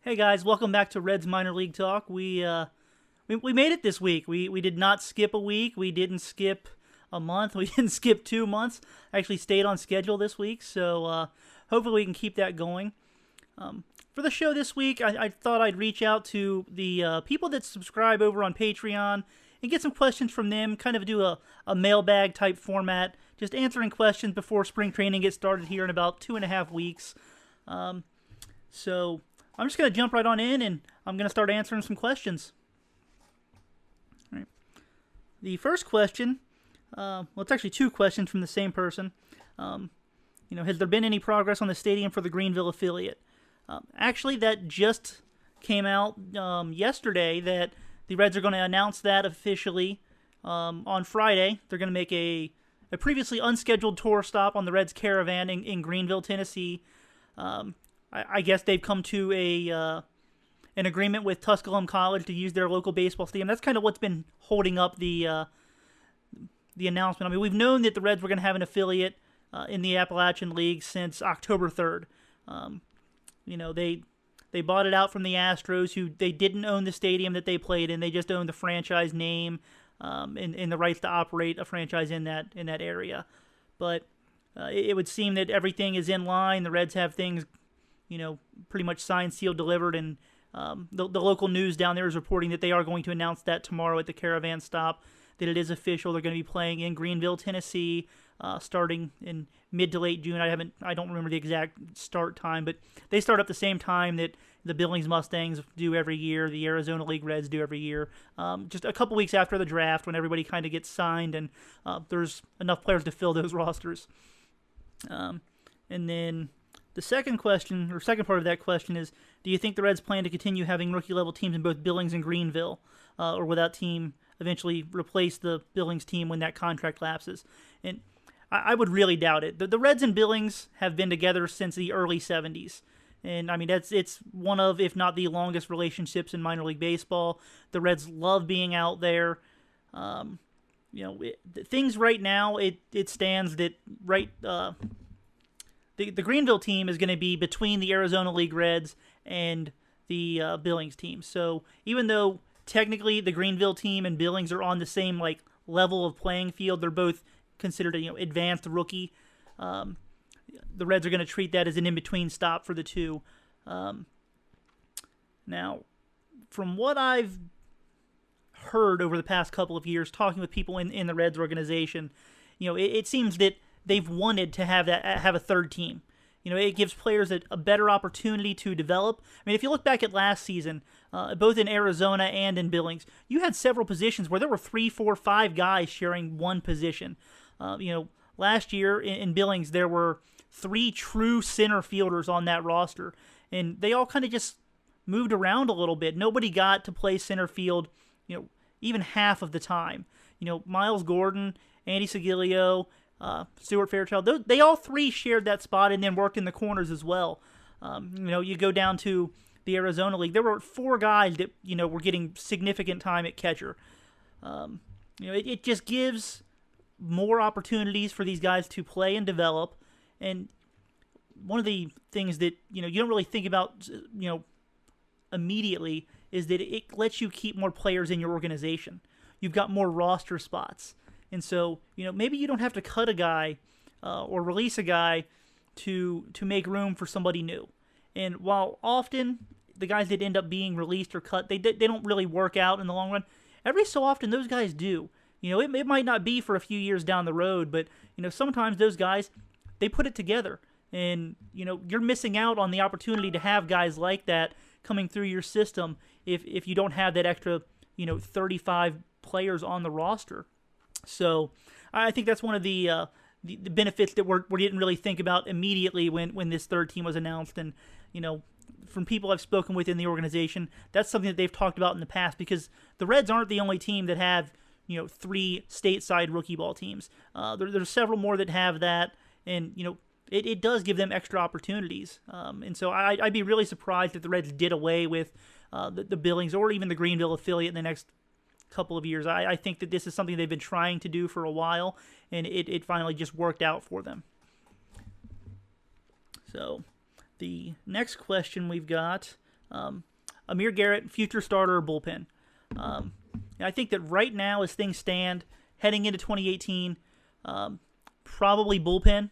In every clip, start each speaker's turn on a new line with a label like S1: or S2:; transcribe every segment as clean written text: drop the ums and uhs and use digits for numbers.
S1: Hey guys, welcome back to Reds Minor League Talk. We made it this week. We did not skip a week. We didn't skip a month. We didn't skip 2 months. Actually stayed on schedule this week, so hopefully we can keep that going. For the show this week, I thought I'd reach out to the people that subscribe over on Patreon and get some questions from them. Kind of do a mailbag type format, just answering questions before spring training gets started here in about 2.5 weeks. So I'm just going to jump right on in, and I'm going to start answering some questions. All right. The first question, well, it's actually two questions from the same person. Has there been any progress on the stadium for the Greenville affiliate? Actually, that just came out yesterday that the Reds are going to announce that officially on Friday. They're going to make a previously unscheduled tour stop on the Reds Caravan in Greenville, Tennessee. I guess they've come to an agreement with Tusculum College to use their local baseball stadium. That's kind of what's been holding up the announcement. I mean, we've known that the Reds were going to have an affiliate in the Appalachian League since October 3rd. They bought it out from the Astros, who they didn't own the stadium that they played in. They just owned the franchise name and the rights to operate a franchise in that area. But it would seem that everything is in line. The Reds have things pretty much signed, sealed, delivered, and the local news down there is reporting that they are going to announce that tomorrow at the Caravan stop, that it is official. They're going to be playing in Greenville, Tennessee, starting in mid to late June. I don't remember the exact start time, but they start up the same time that the Billings Mustangs do every year, the Arizona League Reds do every year, just a couple weeks after the draft when everybody kind of gets signed and there's enough players to fill those rosters. And then the second part of that question is, do you think the Reds plan to continue having rookie-level teams in both Billings and Greenville, or will that team eventually replace the Billings team when that contract lapses? And I would really doubt it. The Reds and Billings have been together since the early 70s. And, I mean, it's one of, if not the longest relationships in minor league baseball. The Reds love being out there. Things right now, it stands that the Greenville team is going to be between the Arizona League Reds and the Billings team. So even though technically the Greenville team and Billings are on the same level of playing field, they're both considered advanced rookie. The Reds are going to treat that as an in-between stop for the two. Now, from what I've heard over the past couple of years, talking with people in the Reds organization, it seems that they've wanted to have a third team. It gives players a better opportunity to develop. I mean, if you look back at last season, both in Arizona and in Billings, you had several positions where there were 3, 4, 5 guys sharing one position. Last year in Billings, there were 3 true center fielders on that roster, and they all kind of just moved around a little bit. Nobody got to play center field, even half of the time. Miles Gordon, Andy Segilio, Stuart Fairchild, they all 3 shared that spot and then worked in the corners as well. You go down to the Arizona League, there were 4 guys that were getting significant time at catcher. It just gives more opportunities for these guys to play and develop. And one of the things that you don't really think about immediately is that it lets you keep more players in your organization. You've got more roster spots. And so, maybe you don't have to cut a guy or release a guy to make room for somebody new. And while often the guys that end up being released or cut, they don't really work out in the long run, every so often those guys do. It might not be for a few years down the road, but, sometimes those guys, they put it together. And, you're missing out on the opportunity to have guys like that coming through your system if you don't have that extra, 35 players on the roster. So I think that's one of the benefits that we didn't really think about immediately when this third team was announced. And, from people I've spoken with in the organization, that's something that they've talked about in the past, because the Reds aren't the only team that have, 3 stateside rookie ball teams. There's several more that have that, and, it does give them extra opportunities. And so I'd be really surprised if the Reds did away with the Billings or even the Greenville affiliate in the next couple of years. I think that this is something they've been trying to do for a while, and it finally just worked out for them. So the next question we've got Amir Garrett, future starter or bullpen. And I think that right now, as things stand, heading into 2018, probably bullpen.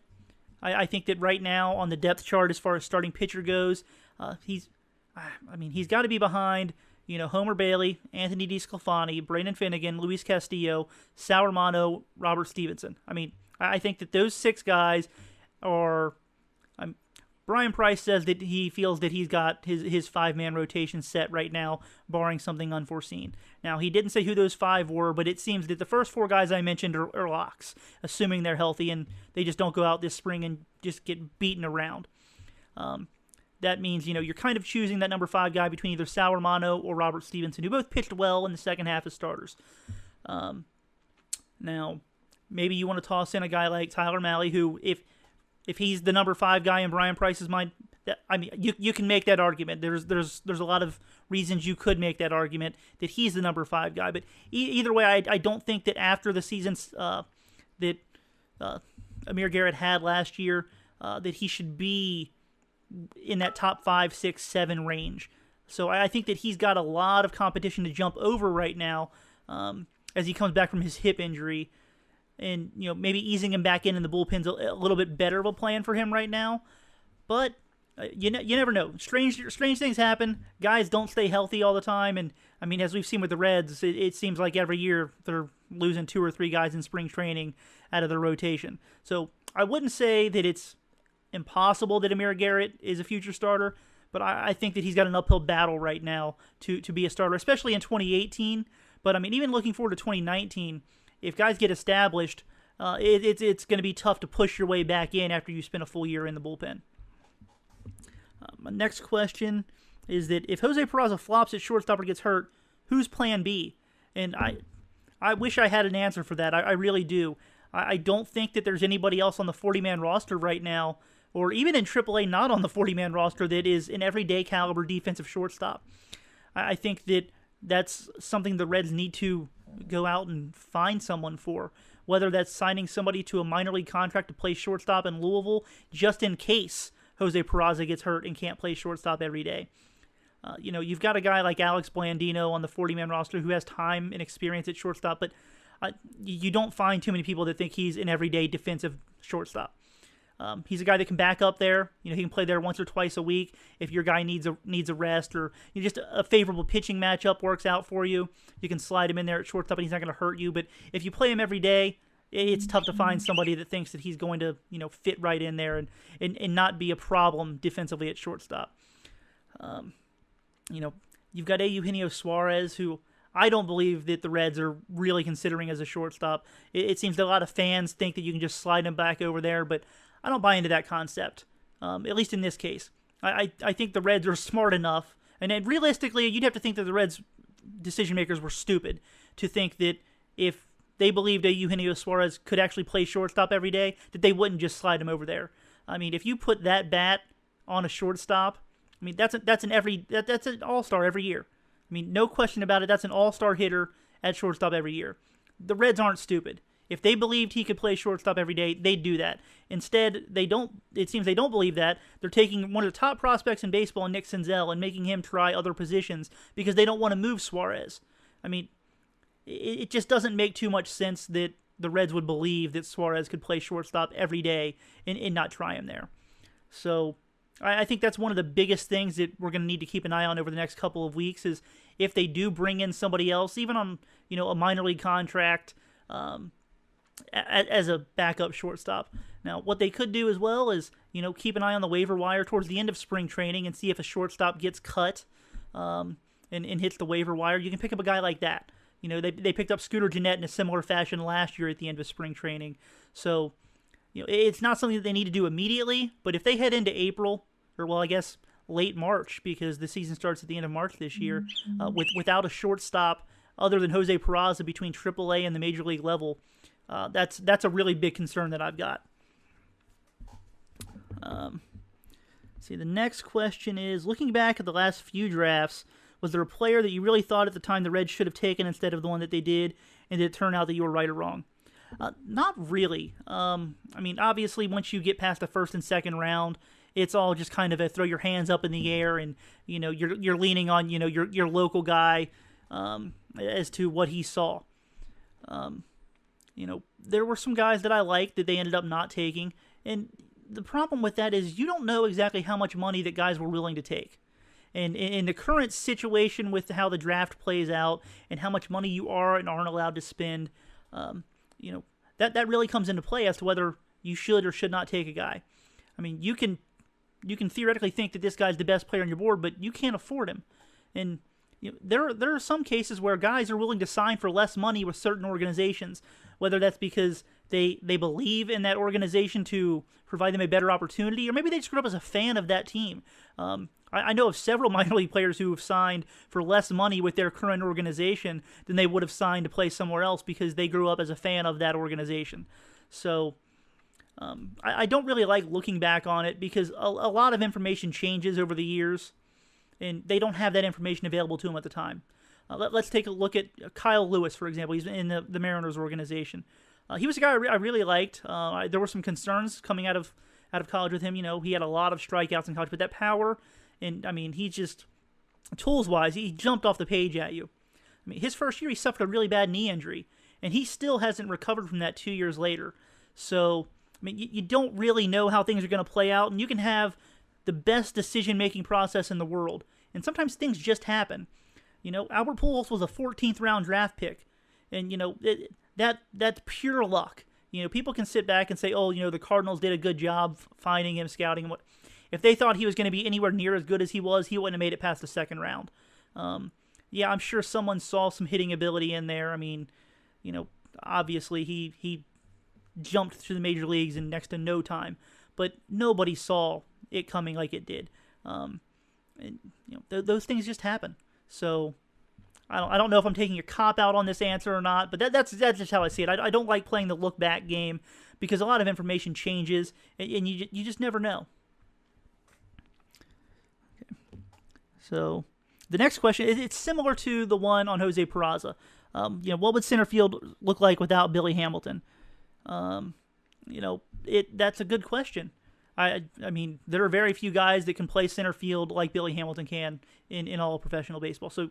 S1: I think that right now on the depth chart, as far as starting pitcher goes, he's got to be behind, Homer Bailey, Anthony DeSclafani, Brandon Finnegan, Luis Castillo, Sal Romano, Robert Stevenson. I think that those 6 guys are. Brian Price says that he feels that he's got his 5-man rotation set right now, barring something unforeseen. Now, he didn't say who those 5 were, but it seems that the first 4 guys I mentioned are locks, assuming they're healthy and they just don't go out this spring and just get beaten around. That means, you're kind of choosing that number 5 guy between either Sal Romano or Robert Stevenson, who both pitched well in the second half as starters. Now, maybe you want to toss in a guy like Tyler Mahle, who, if he's the number 5 guy in Brian Price's mind, you can make that argument. There's a lot of reasons you could make that argument that he's the number 5 guy. But either way, I don't think that after the seasons that Amir Garrett had last year, that he should be in that top 5, 6, 7 range. So I think that he's got a lot of competition to jump over right now as he comes back from his hip injury. And, maybe easing him back in the bullpen's a little bit better of a plan for him right now. But you never know. Strange things happen. Guys don't stay healthy all the time. And, as we've seen with the Reds, it seems like every year they're losing 2 or 3 guys in spring training out of their rotation. So I wouldn't say that it's impossible that Amir Garrett is a future starter, but I think that he's got an uphill battle right now to be a starter, especially in 2018. But, even looking forward to 2019, if guys get established, it's going to be tough to push your way back in after you spend a full year in the bullpen. My next question is that if Jose Peraza flops at shortstop or gets hurt, who's plan B? And I wish I had an answer for that. I really do. I don't think that there's anybody else on the 40-man roster right now, or even in AAA not on the 40-man roster, that is an everyday caliber defensive shortstop. I think that that's something the Reds need to go out and find someone for, whether that's signing somebody to a minor league contract to play shortstop in Louisville just in case Jose Peraza gets hurt and can't play shortstop every day. You've got a guy like Alex Blandino on the 40-man roster who has time and experience at shortstop, but you don't find too many people that think he's an everyday defensive shortstop. He's a guy that can back up there. He can play there once or twice a week if your guy needs a rest, or just a favorable pitching matchup works out for you. You can slide him in there at shortstop and he's not going to hurt you. But if you play him every day, it's tough to find somebody that thinks that he's going to fit right in there and not be a problem defensively at shortstop. You've got Eugenio Suarez, who I don't believe that the Reds are really considering as a shortstop. It seems that a lot of fans think that you can just slide him back over there, but I don't buy into that concept, at least in this case. I think the Reds are smart enough, and then realistically, you'd have to think that the Reds decision makers were stupid to think that if they believed that Eugenio Suarez could actually play shortstop every day, that they wouldn't just slide him over there. If you put that bat on a shortstop, that's an all-star every year. No question about it. That's an all-star hitter at shortstop every year. The Reds aren't stupid. If they believed he could play shortstop every day, they'd do that. Instead, they don't. It seems they don't believe that. They're taking one of the top prospects in baseball, Nick Senzel, and making him try other positions because they don't want to move Suarez. It just doesn't make too much sense that the Reds would believe that Suarez could play shortstop every day and not try him there. So I think that's one of the biggest things that we're going to need to keep an eye on over the next couple of weeks is if they do bring in somebody else, even on a minor league contract, as a backup shortstop. Now, what they could do as well is, keep an eye on the waiver wire towards the end of spring training and see if a shortstop gets cut and hits the waiver wire. You can pick up a guy like that. They picked up Scooter Gennett in a similar fashion last year at the end of spring training. So, it's not something that they need to do immediately, but if they head into April, or I guess late March, because the season starts at the end of March this year, without a shortstop other than Jose Peraza between AAA and the major league level, that's a really big concern that I've got. The next question is, looking back at the last few drafts, was there a player that you really thought at the time the Reds should have taken instead of the one that they did, and did it turn out that you were right or wrong? Not really. Obviously, once you get past the first and second round, it's all just kind of a throw your hands up in the air, and you're leaning on your local guy as to what he saw. There were some guys that I liked that they ended up not taking, and the problem with that is you don't know exactly how much money that guys were willing to take. And in the current situation with how the draft plays out and how much money you are and aren't allowed to spend, that really comes into play as to whether you should or should not take a guy. I mean, you can theoretically think that this guy's the best player on your board, but you can't afford him. And there are some cases where guys are willing to sign for less money with certain organizations, whether that's because they believe in that organization to provide them a better opportunity, or maybe they just grew up as a fan of that team. I know of several minor league players who have signed for less money with their current organization than they would have signed to play somewhere else because they grew up as a fan of that organization. So I don't really like looking back on it because a lot of information changes over the years, and they don't have that information available to them at the time. Let's take a look at Kyle Lewis, for example. He's in the Mariners organization. He was a guy I really liked. There were some concerns coming out of college with him. He had a lot of strikeouts in college, but that power, and I mean, he just, tools-wise, he jumped off the page at you. I mean, his first year, he suffered a really bad knee injury, and he still hasn't recovered from that 2 years later. So, I mean, you don't really know how things are going to play out, and you can have the best decision-making process in the world, and sometimes things just happen. Albert Pujols was a 14th round draft pick, and that's pure luck. People can sit back and say, oh, the Cardinals did a good job finding him, scouting him. If they thought he was going to be anywhere near as good as he was, he wouldn't have made it past the second round. Yeah, I'm sure someone saw some hitting ability in there. I mean, obviously he jumped through the major leagues in next to no time, but nobody saw it coming like it did. Those things just happen. So I don't know if I'm taking a cop out on this answer or not, but that's just how I see it. I don't like playing the look back game because a lot of information changes, and you just never know. Okay. So the next question, it's similar to the one on Jose Peraza. What would Centerfield look like without Billy Hamilton? That's a good question. I mean, there are very few guys that can play center field like Billy Hamilton can in all professional baseball. So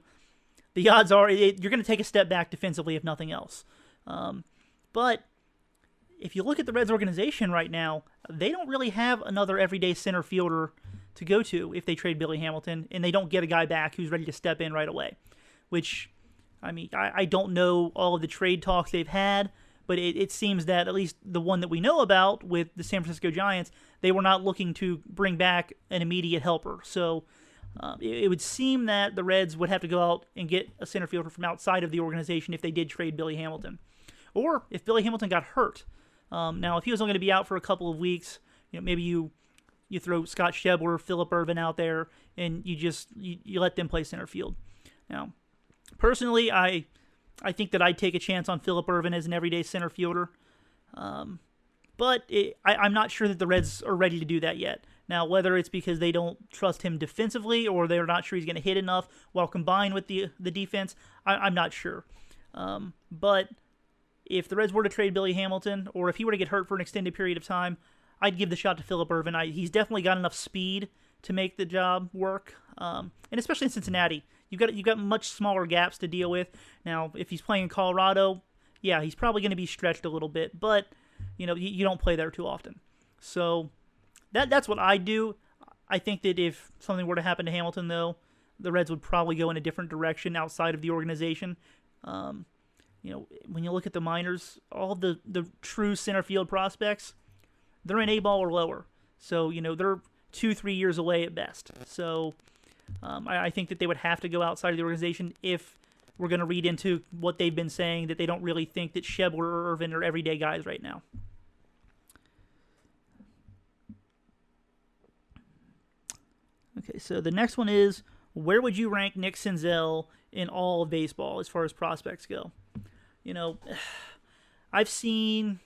S1: the odds are you're going to take a step back defensively, if nothing else. But if you look at the Reds organization right now, they don't really have another everyday center fielder to go to if they trade Billy Hamilton, and they don't get a guy back who's ready to step in right away. Which, I mean, I don't know all of the trade talks they've had, but it seems that at least the one that we know about with the San Francisco Giants, they were not looking to bring back an immediate helper. So it would seem that the Reds would have to go out and get a center fielder from outside of the organization if they did trade Billy Hamilton. Or if Billy Hamilton got hurt. Now, if he was only going to be out for a couple of weeks, maybe you throw Scott Schebler, Phillip Ervin out there, and you let them play center field. Now, personally, I think that I'd take a chance on Phillip Ervin as an everyday center fielder. But I'm not sure that the Reds are ready to do that yet. Now, whether it's because they don't trust him defensively or they're not sure he's going to hit enough while combined with the defense, I'm not sure. But if the Reds were to trade Billy Hamilton, or if he were to get hurt for an extended period of time, I'd give the shot to Phillip Ervin. He's definitely got enough speed to make the job work, and especially in Cincinnati. You've got much smaller gaps to deal with. Now, if he's playing in Colorado, yeah, he's probably going to be stretched a little bit, but you don't play there too often. So that's what I do. I think that if something were to happen to Hamilton, though, the Reds would probably go in a different direction outside of the organization. When you look at the minors, all the true center field prospects, they're in A-ball or lower. So, they're 2-3 years away at best. So I think that they would have to go outside of the organization if we're going to read into what they've been saying, that they don't really think that Schebler or Ervin are everyday guys right now. Okay, so the next one is, where would you rank Nick Senzel in all of baseball as far as prospects go? I've seen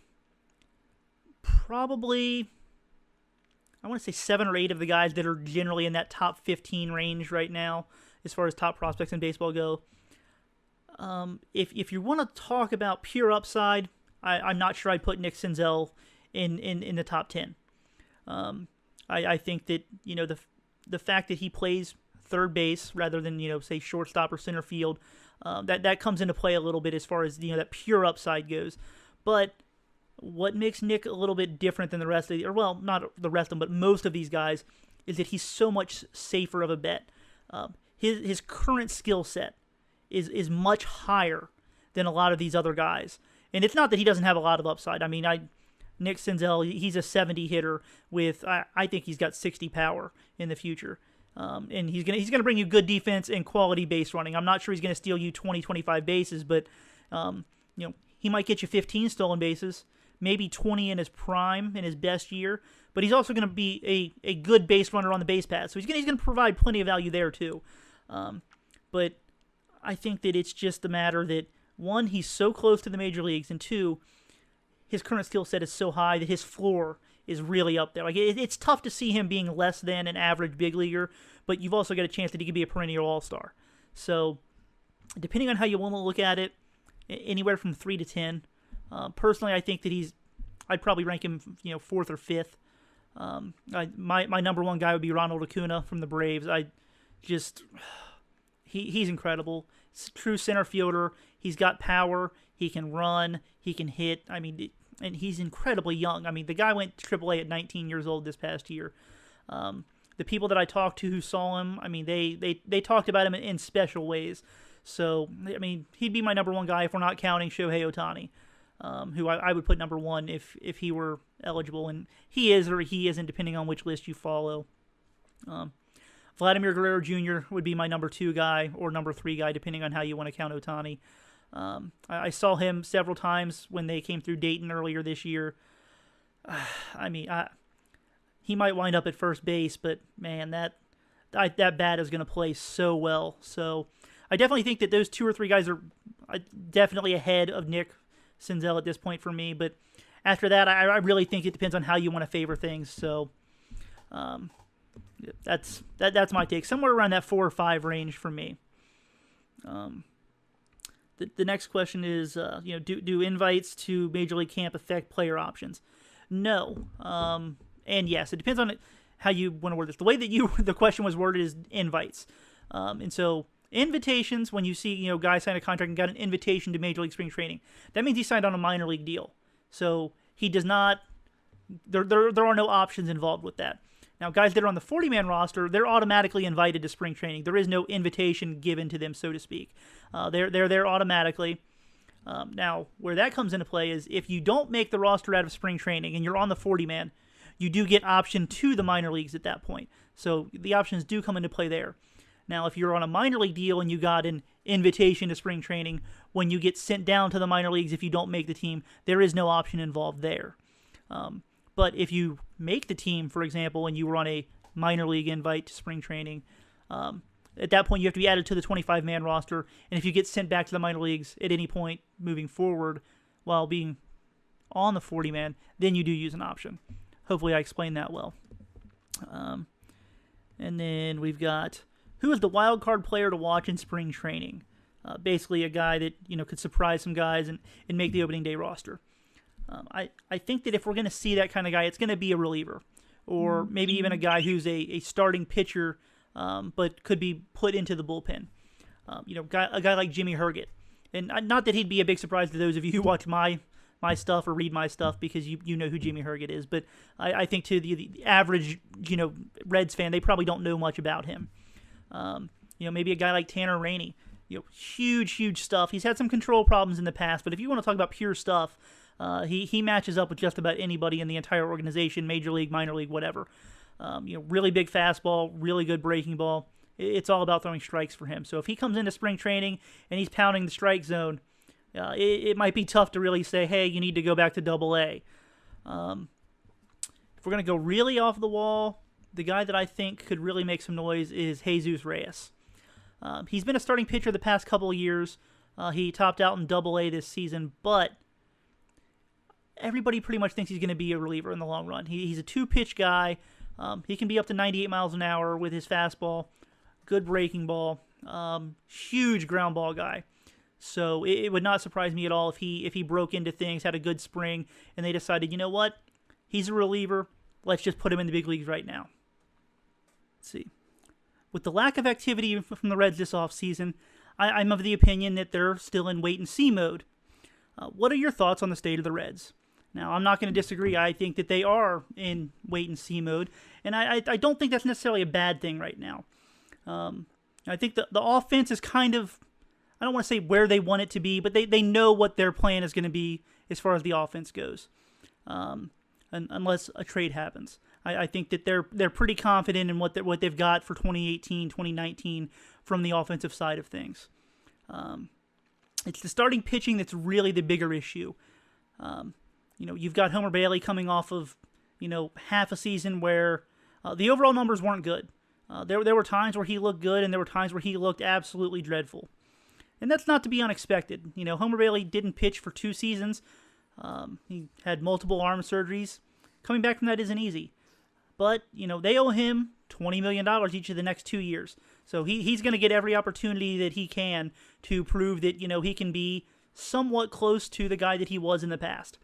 S1: probably, I want to say 7 or 8 of the guys that are generally in that top 15 range right now as far as top prospects in baseball go. If you want to talk about pure upside, I'm not sure I'd put Nick Senzel in the top 10. I think that, the fact that he plays third base rather than, say, shortstop or center field, that comes into play a little bit as far as, that pure upside goes. But what makes Nick a little bit different than the rest of the, or well, not the rest of them, but most of these guys, is that he's so much safer of a bet. His current skill set is much higher than a lot of these other guys. And it's not that he doesn't have a lot of upside. I mean, Nick Senzel, he's a 70 hitter with, I think he's got 60 power in the future. And he's gonna bring you good defense and quality base running. I'm not sure he's gonna steal you 20, 25 bases, but he might get you 15 stolen bases, maybe 20 in his prime, in his best year. But he's also gonna be a good base runner on the base path, so he's gonna provide plenty of value there too. But I think that it's just the matter that, one, he's so close to the major leagues, and two, his current skill set is so high that his floor is really up there. Like it's tough to see him being less than an average big leaguer, but you've also got a chance that he could be a perennial all-star. So, depending on how you want to look at it, anywhere from 3 to 10. Personally, I think that I'd probably rank him, 4th or 5th. My number one guy would be Ronald Acuna from the Braves. He's incredible. True center fielder. He's got power. He can run. He can hit. I mean, and he's incredibly young. I mean, the guy went to AAA at 19 years old this past year. The people that I talked to who saw him, I mean, they talked about him in special ways. So, I mean, he'd be my number one guy if we're not counting Shohei Ohtani, who I would put number one if he were eligible. And he is or he isn't, depending on which list you follow. Vladimir Guerrero Jr. would be my number 2 guy or number 3 guy, depending on how you want to count Ohtani. I saw him several times when they came through Dayton earlier this year. I mean, he might wind up at first base, but man, that bat is going to play so well. So I definitely think that those 2 or 3 guys are definitely ahead of Nick Senzel at this point for me. But after that, I really think it depends on how you want to favor things. So that's my take. Somewhere around that 4 or 5 range for me. The next question is, do invites to Major League Camp affect player options? No. And yes, it depends on how you want to word this. The way that the question was worded is invites. And so invitations, when you see, guys sign a contract and got an invitation to Major League Spring Training, that means he signed on a minor league deal. So he does not, there are no options involved with that. Now, guys that are on the 40-man roster, they're automatically invited to spring training. There is no invitation given to them, so to speak. They're there automatically. Now, where that comes into play is if you don't make the roster out of spring training and you're on the 40-man, you do get option to the minor leagues at that point. So the options do come into play there. Now, if you're on a minor league deal and you got an invitation to spring training, when you get sent down to the minor leagues if you don't make the team, there is no option involved there. But if you make the team, for example, and you were on a minor league invite to spring training, at that point you have to be added to the 25-man roster. And if you get sent back to the minor leagues at any point moving forward while being on the 40-man, then you do use an option. Hopefully I explained that well. And then we've got, who is the wild card player to watch in spring training? Basically a guy that could surprise some guys and make the opening day roster. I think that if we're going to see that kind of guy, it's going to be a reliever, or maybe even a guy who's a starting pitcher, but could be put into the bullpen. A guy like Jimmy Herget, and not that he'd be a big surprise to those of you who watch my stuff or read my stuff because you know who Jimmy Herget is. But I think to the average Reds fan, they probably don't know much about him. Maybe a guy like Tanner Rainey, huge stuff. He's had some control problems in the past, but if you want to talk about pure stuff. He matches up with just about anybody in the entire organization, major league, minor league, whatever. Really big fastball, really good breaking ball. It's all about throwing strikes for him. So if he comes into spring training and he's pounding the strike zone, it might be tough to really say, hey, you need to go back to Double-A. If we're going to go really off the wall, the guy that I think could really make some noise is Jesus Reyes. He's been a starting pitcher the past couple of years. He topped out in Double-A this season, but everybody pretty much thinks he's going to be a reliever in the long run. He's a 2-pitch guy. He can be up to 98 miles an hour with his fastball. Good breaking ball. Huge ground ball guy. So it would not surprise me at all if he broke into things, had a good spring, and they decided, you know what? He's a reliever. let's just put him in the big leagues right now. Let's see. With the lack of activity from the Reds this offseason, I'm of the opinion that they're still in wait-and-see mode. What are your thoughts on the state of the Reds? Now, I'm not going to disagree. I think that they are in wait-and-see mode, and I don't think that's necessarily a bad thing right now. I think the offense is kind of, I don't want to say where they want it to be, but they know what their plan is going to be as far as the offense goes, unless a trade happens. I think that they're pretty confident in what they've got for 2018, 2019 from the offensive side of things. It's the starting pitching that's really the bigger issue. You've got Homer Bailey coming off of, half a season where the overall numbers weren't good. There were times where he looked good, and there were times where he looked absolutely dreadful. And that's not to be unexpected. Homer Bailey didn't pitch for 2 seasons. He had multiple arm surgeries. Coming back from that isn't easy. But, they owe him $20 million each of the next 2 years. So he's going to get every opportunity that he can to prove that, he can be somewhat close to the guy that he was in the past.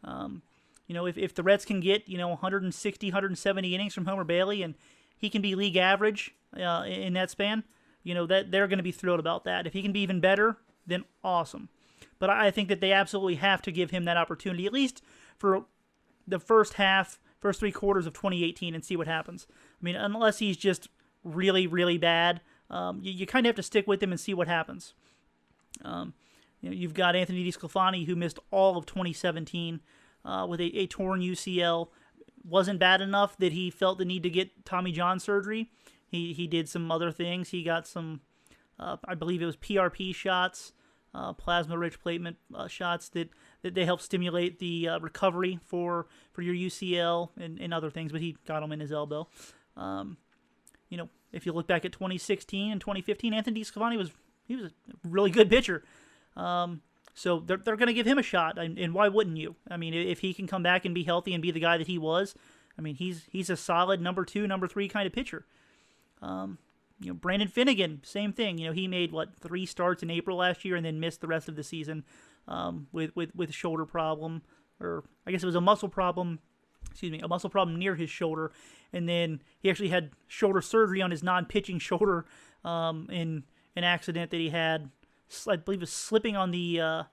S1: If the Reds can get, 160, 170 innings from Homer Bailey and he can be league average in that span, that they're going to be thrilled about that. If he can be even better, then awesome. But I think that they absolutely have to give him that opportunity, at least for the first 3 quarters of 2018 and see what happens. I mean, unless he's just really, really bad, you kind of have to stick with him and see what happens. You've got Anthony DeSclafani, who missed all of 2017 with a torn UCL. Wasn't bad enough that he felt the need to get Tommy John surgery. He did some other things. He got some, I believe it was PRP shots, plasma-rich platelet shots that they help stimulate the recovery for your UCL and other things, but he got them in his elbow. If you look back at 2016 and 2015, Anthony DeSclafani was a really good pitcher. So they're going to give him a shot, and why wouldn't you? I mean, if he can come back and be healthy and be the guy that he was, I mean, he's a solid number 2, number 3 kind of pitcher. Brandon Finnegan, same thing. He made 3 starts in April last year and then missed the rest of the season with a shoulder problem, or I guess it was a muscle problem. A muscle problem near his shoulder, and then he actually had shoulder surgery on his non-pitching shoulder in an accident that he had. I believe it was slipping on the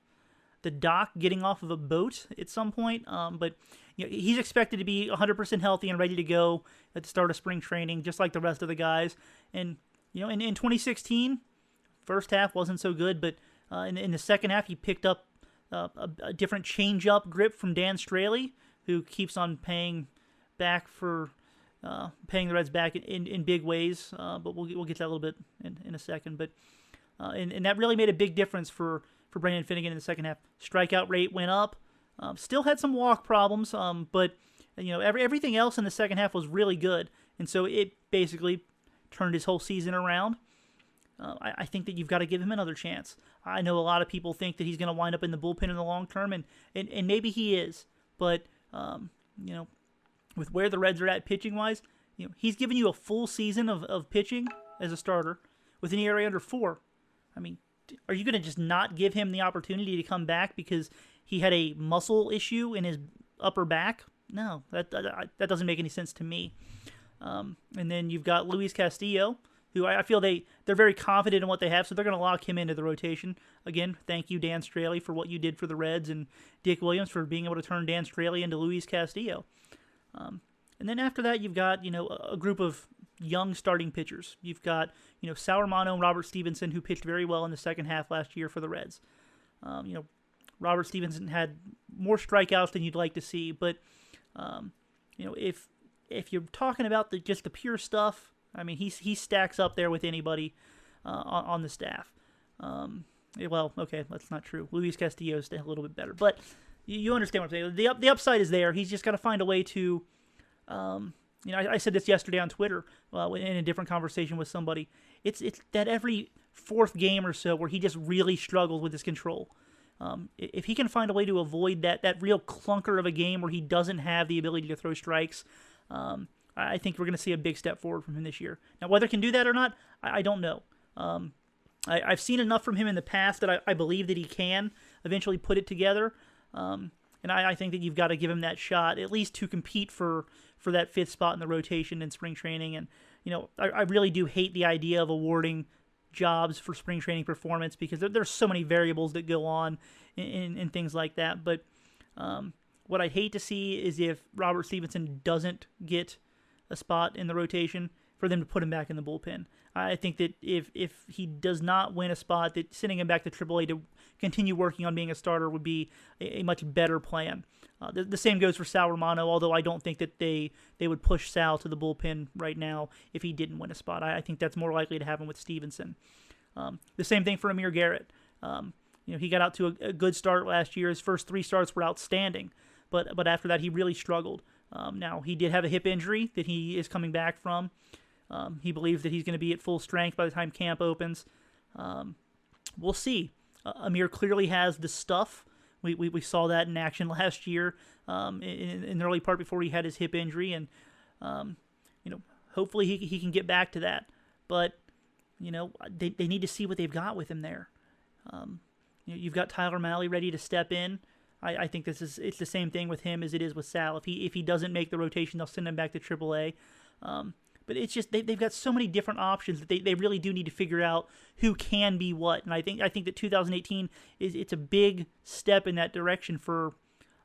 S1: dock, getting off of a boat at some point. But he's expected to be 100% healthy and ready to go at the start of spring training, just like the rest of the guys. And in 2016, first half wasn't so good, but in the second half, he picked up a different change-up grip from Dan Straley, who keeps on paying the Reds back in big ways. But we'll get to that a little bit in a second. But and that really made a big difference for Brandon Finnegan in the second half. Strikeout rate went up. Still had some walk problems, but everything else in the second half was really good. And so it basically turned his whole season around. I think that you've got to give him another chance. I know a lot of people think that he's going to wind up in the bullpen in the long term, and maybe he is. But with where the Reds are at pitching-wise, he's given you a full season of pitching as a starter with an ERA under 4. I mean, are you going to just not give him the opportunity to come back because he had a muscle issue in his upper back? No, that doesn't make any sense to me. And then you've got Luis Castillo, who I feel they're very confident in what they have, so they're going to lock him into the rotation. Again, thank you, Dan Straley, for what you did for the Reds, and Dick Williams for being able to turn Dan Straley into Luis Castillo. And then after that, you've got a group of young starting pitchers. You've got Sauer Mano and Robert Stevenson, who pitched very well in the second half last year for the Reds. Robert Stevenson had more strikeouts than you'd like to see, but if you're talking about just the pure stuff, I mean, he stacks up there with anybody on the staff. Well, okay, that's not true. Luis Castillo is a little bit better, but you understand what I'm saying. The upside is there. He's just got to find a way to. I said this yesterday on Twitter in a different conversation with somebody. It's that every 4th game or so where he just really struggles with his control. If he can find a way to avoid that real clunker of a game where he doesn't have the ability to throw strikes, I think we're going to see a big step forward from him this year. Now, whether he can do that or not, I don't know. I've seen enough from him in the past that I believe that he can eventually put it together. And I think that you've got to give him that shot, at least to compete for for that fifth spot in the rotation in spring training. And, I really do hate the idea of awarding jobs for spring training performance because there's so many variables that go on in things like that. But what I'd hate to see is if Robert Stevenson doesn't get a spot in the rotation, for them to put him back in the bullpen. I think that if he does not win a spot, that sending him back to AAA to continue working on being a starter would be a much better plan. The same goes for Sal Romano, although I don't think that they would push Sal to the bullpen right now if he didn't win a spot. I think that's more likely to happen with Stevenson. The same thing for Amir Garrett. He got out to a good start last year. His first 3 starts were outstanding, but after that he really struggled. Now, he did have a hip injury that he is coming back from. He believes that he's going to be at full strength by the time camp opens. We'll see. Amir clearly has the stuff. We saw that in action last year in the early part before he had his hip injury, and hopefully he can get back to that. But they need to see what they've got with him there. You've got Tyler Mahle ready to step in. I think it's the same thing with him as it is with Sal. If he doesn't make the rotation, they'll send him back to AAA. But it's just they've got so many different options that they really do need to figure out who can be what. And I think that 2018 it's a big step in that direction for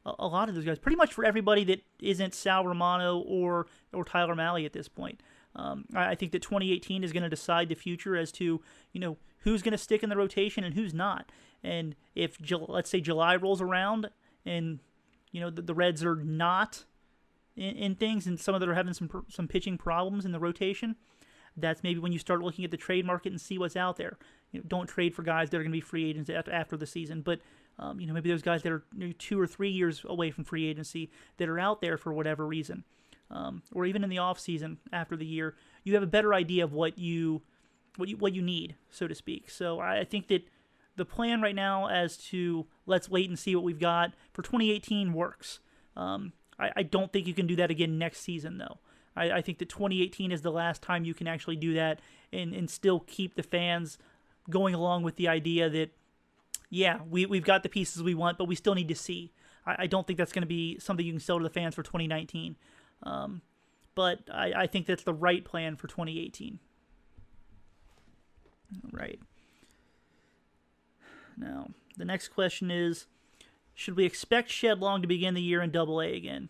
S1: a lot of those guys. Pretty much for everybody that isn't Sal Romano or Tyler Mahle at this point. I think that 2018 is going to decide the future as to who's going to stick in the rotation and who's not. And if let's say July rolls around and the Reds are not in things, and some of them are having some pitching problems in the rotation, that's maybe when you start looking at the trade market and see what's out there. Don't trade for guys that are going to be free agents after the season, but maybe those guys that are 2 or 3 years away from free agency that are out there for whatever reason, or even in the off season after the year, you have a better idea of what you need, so to speak. So I think that the plan right now as to let's wait and see what we've got for 2018 works. I don't think you can do that again next season, though. I think that 2018 is the last time you can actually do that and still keep the fans going along with the idea that, yeah, we've got the pieces we want, but we still need to see. I don't think that's going to be something you can sell to the fans for 2019. But I think that's the right plan for 2018. All right. Now, the next question is, should we expect Shed Long to begin the year in Double-A again?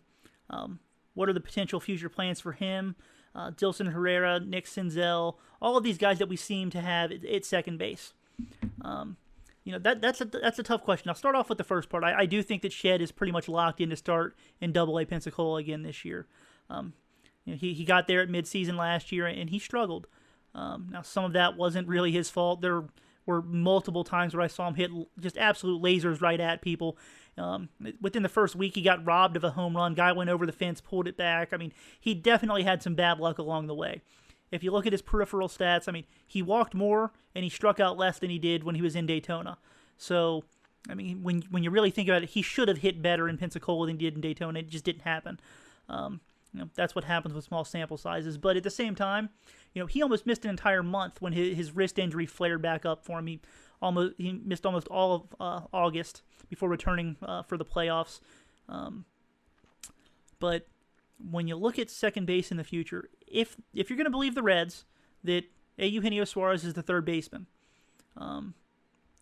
S1: What are the potential future plans for him? Dilson Herrera, Nick Senzel, all of these guys that we seem to have at second base. That's a tough question. I'll start off with the first part. I do think that Shed is pretty much locked in to start in Double-A Pensacola again this year. He got there at midseason last year and he struggled. Now, some of that wasn't really his fault. There were multiple times where I saw him hit just absolute lasers right at people. Within the first week, he got robbed of a home run. Guy went over the fence, pulled it back. I mean, he definitely had some bad luck along the way. If you look at his peripheral stats, I mean, he walked more and he struck out less than he did when he was in Daytona. So, I mean, when you really think about it, he should have hit better in Pensacola than he did in Daytona. It just didn't happen. That's what happens with small sample sizes. But at the same time, he almost missed an entire month when his wrist injury flared back up for him. He missed almost all of August before returning for the playoffs. But when you look at second base in the future, if you're going to believe the Reds that Eugenio Suarez is the third baseman,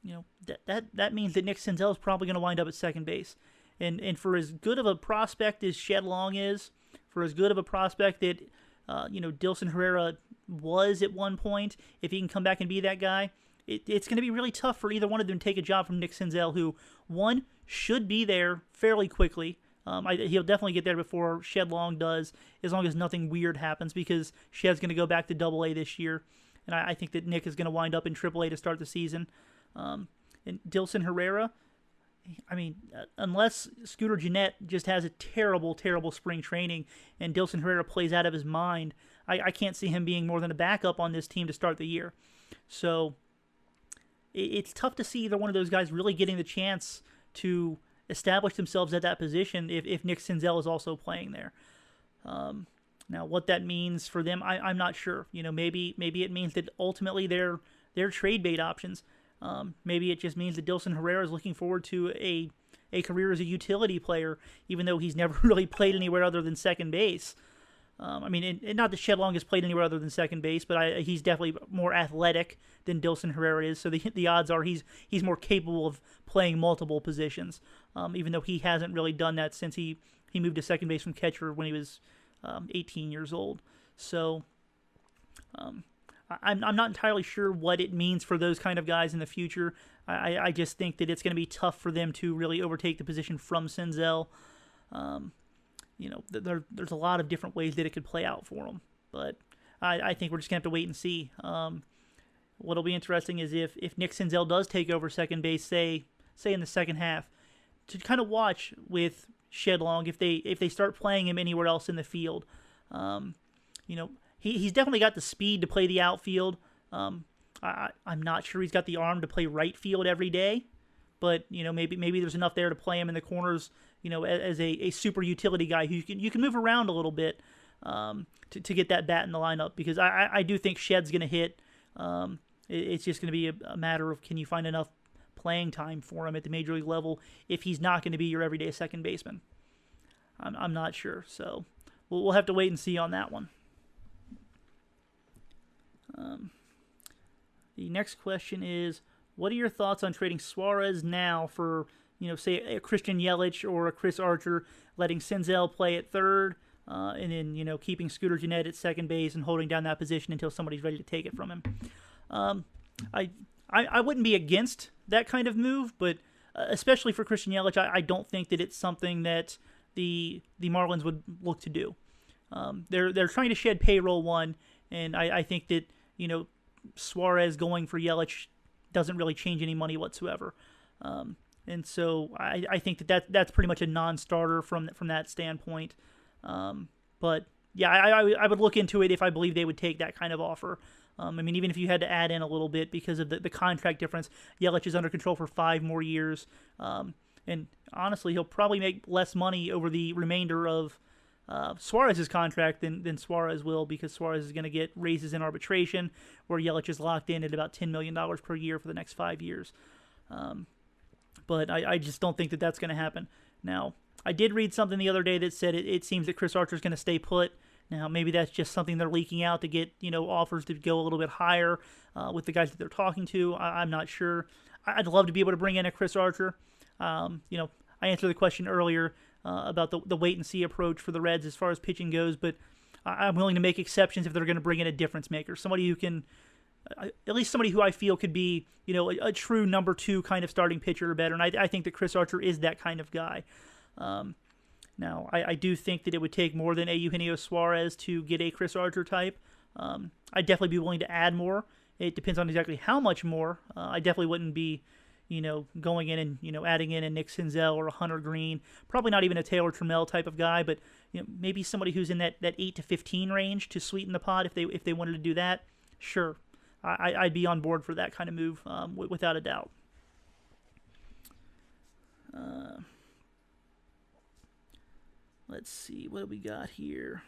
S1: that means that Nick Senzel is probably going to wind up at second base. And for as good of a prospect as Shed Long is, for as good of a prospect that Dilson Herrera was at one point, if he can come back and be that guy, it's going to be really tough for either one of them to take a job from Nick Senzel, who, one, should be there fairly quickly. He'll definitely get there before Shed Long does, as long as nothing weird happens, because Shed's going to go back to Double-A this year, and I think that Nick is going to wind up in Triple-A to start the season. And Dilson Herrera, I mean, unless Scooter Gennett just has a terrible, terrible spring training and Dilson Herrera plays out of his mind, I can't see him being more than a backup on this team to start the year. So it's tough to see either one of those guys really getting the chance to establish themselves at that position if Nick Senzel is also playing there. Now, what that means for them, I'm not sure. Maybe it means that ultimately they're trade bait options. Maybe it just means that Dilson Herrera is looking forward to a career as a utility player, even though he's never really played anywhere other than second base. I mean, and not that Shedlong has played anywhere other than second base, but he's definitely more athletic than Dilson Herrera is. So the odds are he's more capable of playing multiple positions, even though he hasn't really done that since he moved to second base from catcher when he was 18 years old. So I'm not entirely sure what it means for those kind of guys in the future. I just think that it's going to be tough for them to really overtake the position from Senzel. There's a lot of different ways that it could play out for them. But I think we're just going to have to wait and see. What'll be interesting is if Nick Senzel does take over second base, say in the second half, to kind of watch with Shedlong if they start playing him anywhere else in the field. He's definitely got the speed to play the outfield. I'm not sure he's got the arm to play right field every day, but maybe there's enough there to play him in the corners. As a super utility guy who you can move around a little bit to get that bat in the lineup, because I do think Shed's going to hit. It's just going to be a matter of, can you find enough playing time for him at the major league level if he's not going to be your everyday second baseman. I'm not sure, so we'll have to wait and see on that one. The next question is, what are your thoughts on trading Suarez now for, say a Christian Yelich or a Chris Archer, letting Senzel play at third, and then, keeping Scooter Gennett at second base and holding down that position until somebody's ready to take it from him? I wouldn't be against that kind of move, but especially for Christian Yelich, I don't think that it's something that the Marlins would look to do. They're trying to shed payroll one, and I think that Suarez going for Yelich doesn't really change any money whatsoever. And so I think that's pretty much a non-starter from that standpoint. But yeah, I would look into it if I believe they would take that kind of offer. Even if you had to add in a little bit because of the contract difference, Yelich is under control for 5 more years. And honestly, he'll probably make less money over the remainder of Suarez's contract than Suarez will, because Suarez is going to get raises in arbitration, where Yelich is locked in at about $10 million per year for the next 5 years. But I just don't think that that's going to happen. Now, I did read something the other day that said it seems that Chris Archer is going to stay put. Now, maybe that's just something they're leaking out to get offers to go a little bit higher with the guys that they're talking to. I'm not sure. I'd love to be able to bring in a Chris Archer. I answered the question earlier about the wait-and-see approach for the Reds as far as pitching goes, but I'm willing to make exceptions if they're going to bring in a difference maker, somebody who can, at least somebody who I feel could be, a true number 2 kind of starting pitcher or better, and I think that Chris Archer is that kind of guy. Now, I do think that it would take more than a Eugenio Suarez to get a Chris Archer type. I'd definitely be willing to add more. It depends on exactly how much more. I definitely wouldn't be going in and, adding in a Nick Senzel or a Hunter Green, probably not even a Taylor Trammell type of guy, but, maybe somebody who's in that 8 to 15 range to sweeten the pot if they wanted to do that. Sure. I'd be on board for that kind of move, without a doubt. Let's see, what do we got here?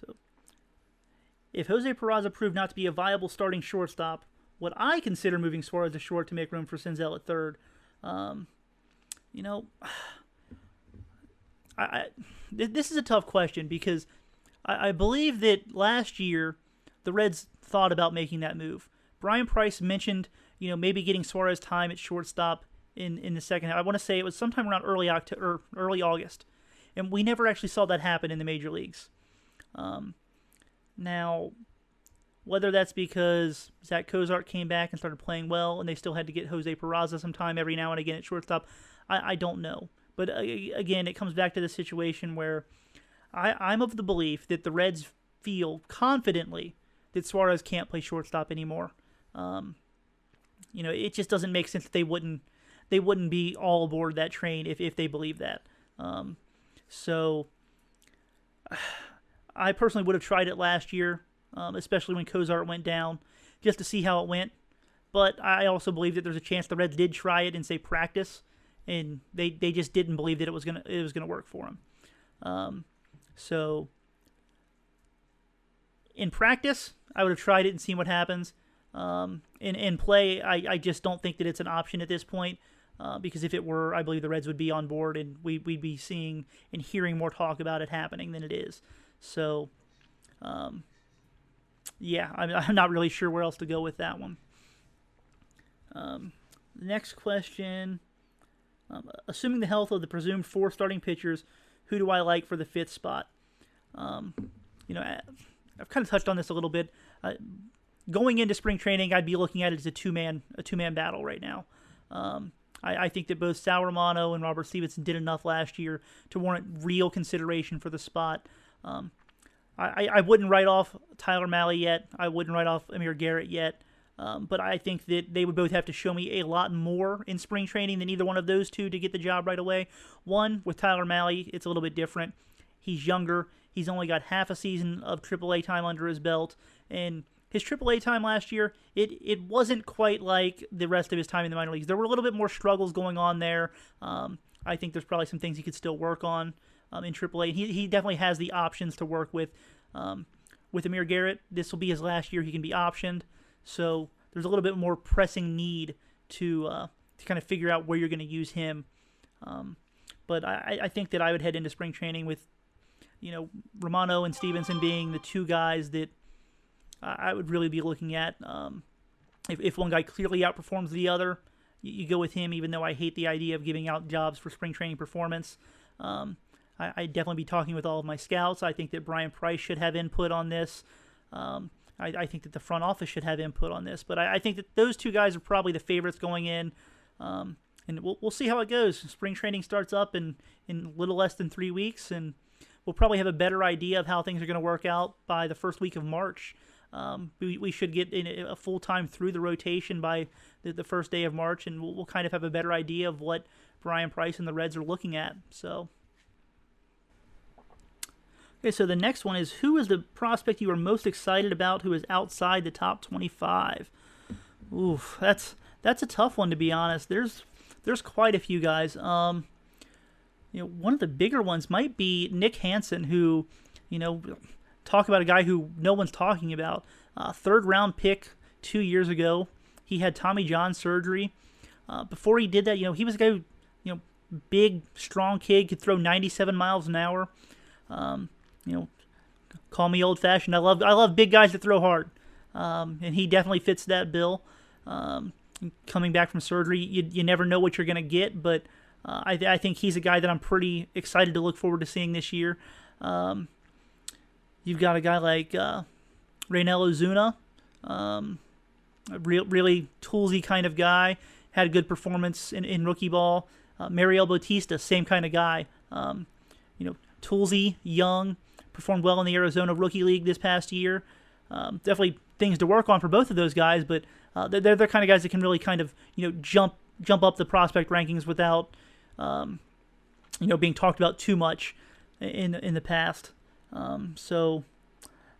S1: So, if Jose Peraza proved not to be a viable starting shortstop, would I consider moving Suarez to short to make room for Senzel at third? This is a tough question, because I believe that last year the Reds thought about making that move. Brian Price mentioned, maybe getting Suarez time at shortstop in the second half. I want to say it was sometime around early August, and we never actually saw that happen in the major leagues. Now, whether that's because Zach Cozart came back and started playing well, and they still had to get Jose Peraza some time every now and again at shortstop, I don't know. But again, it comes back to the situation where I'm of the belief that the Reds feel confidently that Suarez can't play shortstop anymore. It just doesn't make sense that they wouldn't be all aboard that train if they believe that. So I personally would have tried it last year, especially when Cozart went down, just to see how it went. But I also believe that there's a chance the Reds did try it in, say, practice, and they just didn't believe that it was gonna work for them. So in practice, I would have tried it and seen what happens. In play, I just don't think that it's an option at this point. because if it were, I believe the Reds would be on board and we'd be seeing and hearing more talk about it happening than it is. So, yeah, I'm not really sure where else to go with that one. The next question, assuming the health of the presumed 4 starting pitchers, who do I like for the 5th spot? I've kind of touched on this a little bit. Going into spring training, I'd be looking at it as a two-man battle right now. I think that both Sal Romano and Robert Stevenson did enough last year to warrant real consideration for the spot. I wouldn't write off Tyler Mahle yet. I wouldn't write off Amir Garrett yet. But I think that they would both have to show me a lot more in spring training than either one of those two to get the job right away. One, with Tyler Mahle, it's a little bit different. He's younger. He's only got half a season of AAA time under his belt. And his AAA time last year, it wasn't quite like the rest of his time in the minor leagues. There were a little bit more struggles going on there. I think there's probably some things he could still work on in AAA. He definitely has the options to work with. With Amir Garrett, this will be his last year he can be optioned. So there's a little bit more pressing need to kind of figure out where you're going to use him. But I think that I would head into spring training with, Romano and Stevenson being the two guys that I would really be looking at. If one guy clearly outperforms the other, you go with him, even though I hate the idea of giving out jobs for spring training performance. I'd definitely be talking with all of my scouts. I think that Brian Price should have input on this. I think that the front office should have input on this, but I think that those two guys are probably the favorites going in, and we'll see how it goes. Spring training starts up in a little less than 3 weeks, and we'll probably have a better idea of how things are going to work out by the first week of March. We should get in a full time through the rotation by the first day of March, and we'll kind of have a better idea of what Brian Price and the Reds are looking at. Okay, so the next one is, who is the prospect you are most excited about who is outside the top 25? Oof, that's a tough one, to be honest. There's quite a few guys. One of the bigger ones might be Nick Hansen, who, talk about a guy who no one's talking about. 3rd round pick 2 years ago. He had Tommy John surgery. Before he did that, he was a guy who, big, strong kid, could throw 97 miles an hour. Call me old-fashioned. I love big guys that throw hard, and he definitely fits that bill. Coming back from surgery, you never know what you're going to get, but I think he's a guy that I'm pretty excited to look forward to seeing this year. You've got a guy like Reynel Ozuna, really toolsy kind of guy, had a good performance in rookie ball. Mariel Bautista, same kind of guy. Toolsy, young, performed well in the Arizona Rookie League this past year. Definitely things to work on for both of those guys, but they're the kind of guys that can really kind of jump up the prospect rankings without being talked about too much in the past. So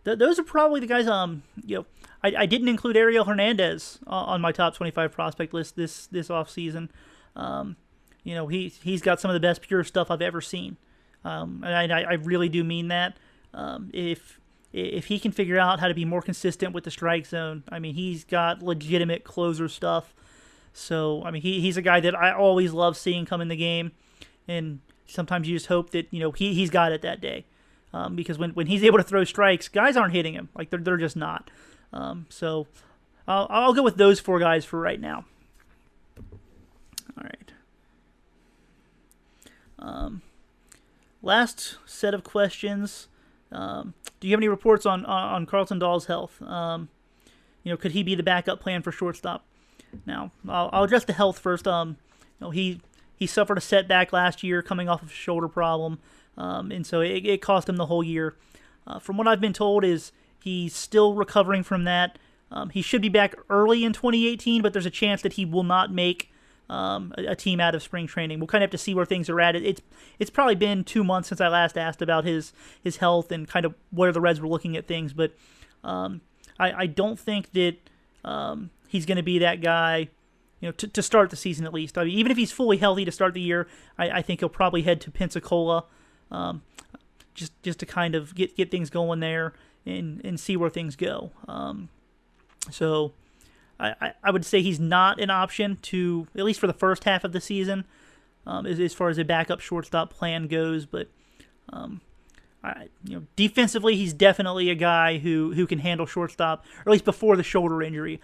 S1: those are probably the guys. I didn't include Ariel Hernandez on my top 25 prospect list this offseason. He's got some of the best pure stuff I've ever seen. And I really do mean that. If he can figure out how to be more consistent with the strike zone, he's got legitimate closer stuff. So, he's a guy that I always love seeing come in the game, and sometimes you just hope that he's got it that day, because when he's able to throw strikes, guys aren't hitting him, like they're just not. So I'll go with those 4 guys for right now. All right. Last set of questions. Do you have any reports on Carlton Dahl's health? Could he be the backup plan for shortstop? Now, I'll address the health first. He suffered a setback last year coming off of a shoulder problem, and so it cost him the whole year. From what I've been told, is he's still recovering from that. He should be back early in 2018, but there's a chance that he will not make a team out of spring training. We'll kind of have to see where things are at. It's probably been 2 months since I last asked about his health and kind of where the Reds were looking at things, but I don't think that he's going to be that guy, to start the season at least. Even if he's fully healthy to start the year, I think he'll probably head to Pensacola, just to kind of get things going there and see where things go. So I would say he's not an option to, at least for the first half of the season, as far as a backup shortstop plan goes. But defensively, he's definitely a guy who can handle shortstop, or at least before the shoulder injury.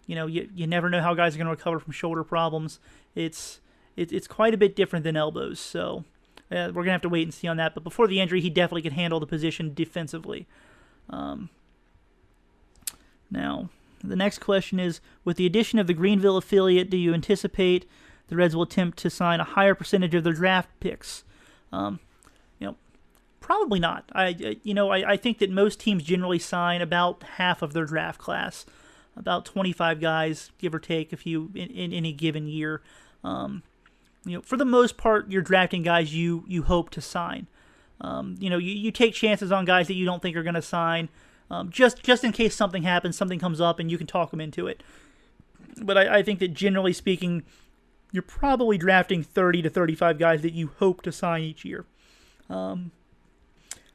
S1: You never know how guys are going to recover from shoulder problems. It's quite a bit different than elbows, so we're going to have to wait and see on that. But before the injury, he definitely could handle the position defensively. Now, the next question is, with the addition of the Greenville affiliate, do you anticipate the Reds will attempt to sign a higher percentage of their draft picks? Probably not. I think that most teams generally sign about half of their draft class, about 25 guys, give or take a few in any given year. For the most part, you're drafting guys you hope to sign. You take chances on guys that you don't think are going to sign, just in case something happens, something comes up, and you can talk them into it. But I think that generally speaking, you're probably drafting 30 to 35 guys that you hope to sign each year.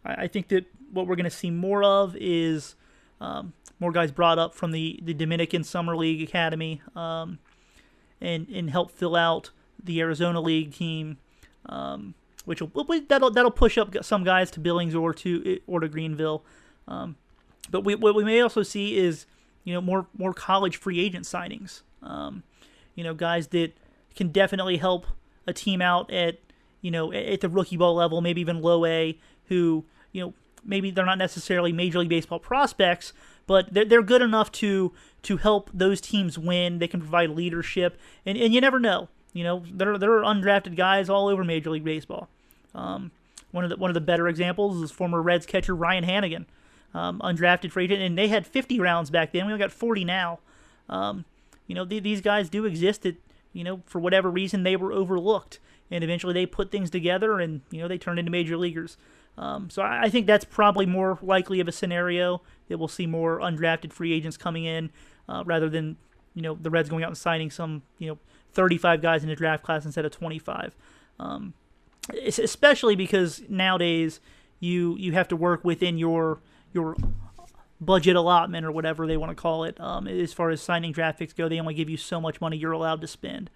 S1: I think that what we're going to see more of is more guys brought up from the Dominican Summer League Academy and help fill out the Arizona League team, that'll push up some guys to Billings or to Greenville. But what we may also see is more college free agent signings. Guys that can definitely help a team out at the rookie ball level, maybe even low A, who maybe they're not necessarily Major League Baseball prospects, but they're good enough to help those teams win. They can provide leadership, and you never know. There are undrafted guys all over Major League Baseball. One of the better examples is former Reds catcher Ryan Hannigan, undrafted free agent, and they had 50 rounds back then. We only got 40 now. These guys do exist. That for whatever reason they were overlooked, and eventually they put things together, and they turned into major leaguers. So I think that's probably more likely of a scenario that we'll see more undrafted free agents coming in, rather than the Reds going out and signing some 35 guys in the draft class instead of 25. Especially because nowadays you have to work within your budget allotment or whatever they want to call it. As far as signing draft picks go, they only give you so much money you're allowed to spend.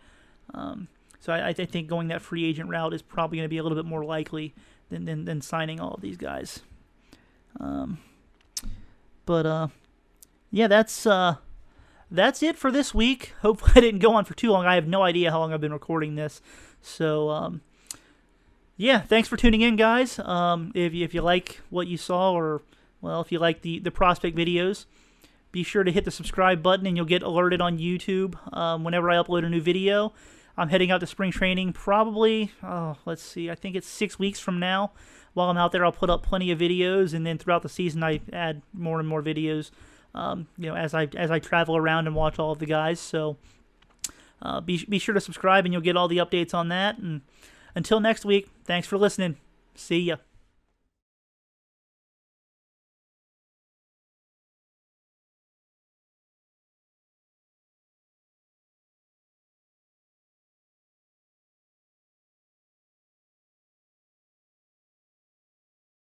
S1: So I think going that free agent route is probably going to be a little bit more likely than signing all of these guys. That's it for this week. Hopefully I didn't go on for too long. I have no idea how long I've been recording this. So, thanks for tuning in, guys. If you like what you saw, or, if you like the prospect videos, be sure to hit the subscribe button and you'll get alerted on YouTube whenever I upload a new video. I'm heading out to spring training probably, I think it's 6 weeks from now. While I'm out there, I'll put up plenty of videos, and then throughout the season, I add more and more videos, as I travel around and watch all of the guys. So be sure to subscribe, and you'll get all the updates on that. And until next week, thanks for listening. See ya.